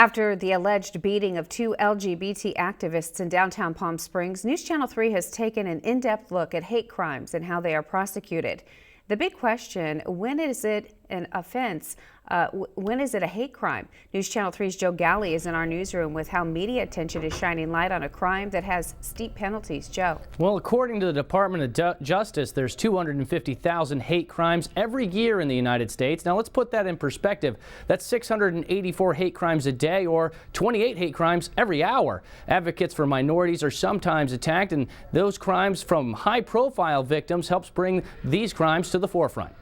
After the alleged beating of two LGBT activists in downtown Palm Springs, News Channel 3 has taken an in-depth look at hate crimes and how they are prosecuted. The big question, when is it an offense? When is it a hate crime? News Channel 3's Joe Galli is in our newsroom with how media attention is shining light on a crime that has steep penalties. Joe. Well, according to the Department of Justice, there's 250,000 hate crimes every year in the United States. Now, let's put that in perspective. That's 684 hate crimes a day, or 28 hate crimes every hour. Advocates for minorities are sometimes attacked, and those crimes from high-profile victims helps bring these crimes to the forefront.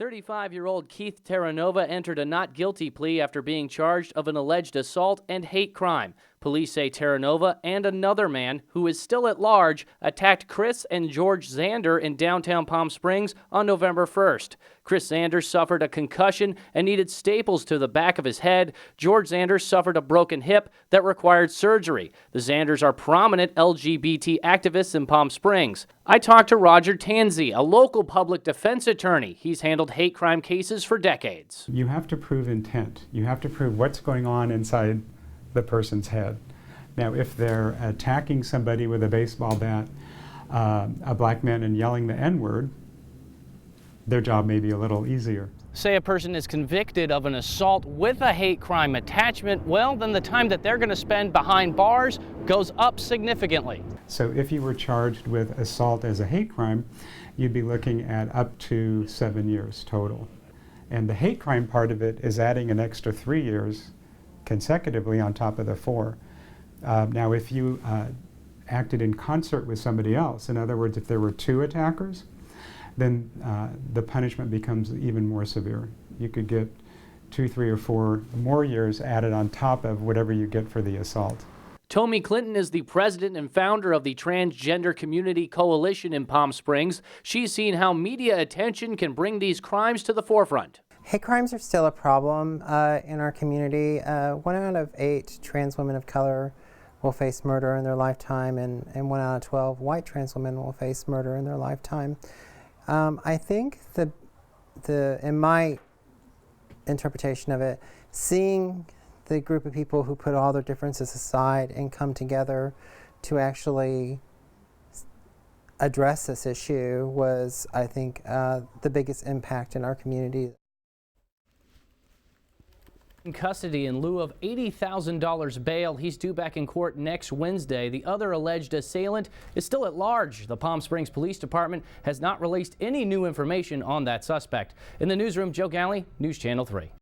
35-year-old Keith Terranova entered a not guilty plea after being charged of an alleged assault and hate crime. Police say Terranova and another man, who is still at large, attacked Chris and George Zander in downtown Palm Springs on November 1st. Chris Zander suffered a concussion and needed staples to the back of his head. George Zander suffered a broken hip that required surgery. The Zanders are prominent LGBT activists in Palm Springs. I talked to Roger Tanzi, a local public defense attorney. He's handled hate crime cases for decades. You have to prove intent. You have to prove what's going on inside the person's head. Now, if they're attacking somebody with a baseball bat, a black man, and yelling the N-word, their job may be a little easier. Say a person is convicted of an assault with a hate crime attachment, well, then the time that they're going to spend behind bars goes up significantly. So if you were charged with assault as a hate crime, you'd be looking at up to 7 years total. And the hate crime part of it is adding an extra 3 years consecutively on top of the 4. Now, if you acted in concert with somebody else, in other words, if there were 2 attackers, then the punishment becomes even more severe. You could get 2, 3, or 4 more years added on top of whatever you get for the assault. Tommy Clinton is the president and founder of the Transgender Community Coalition in Palm Springs. She's seen how media attention can bring these crimes to the forefront. Hate crimes are still a problem in our community. 1 out of 8 trans women of color will face murder in their lifetime, and 1 out of 12 white trans women will face murder in their lifetime. I think in my interpretation of it, seeing the group of people who put all their differences aside and come together to actually address this issue was, I think, the biggest impact in our community. In custody in lieu of $80,000 bail. He's due back in court next Wednesday. The other alleged assailant is still at large. The Palm Springs Police Department has not released any new information on that suspect. In the newsroom, Joe Galli, News Channel 3.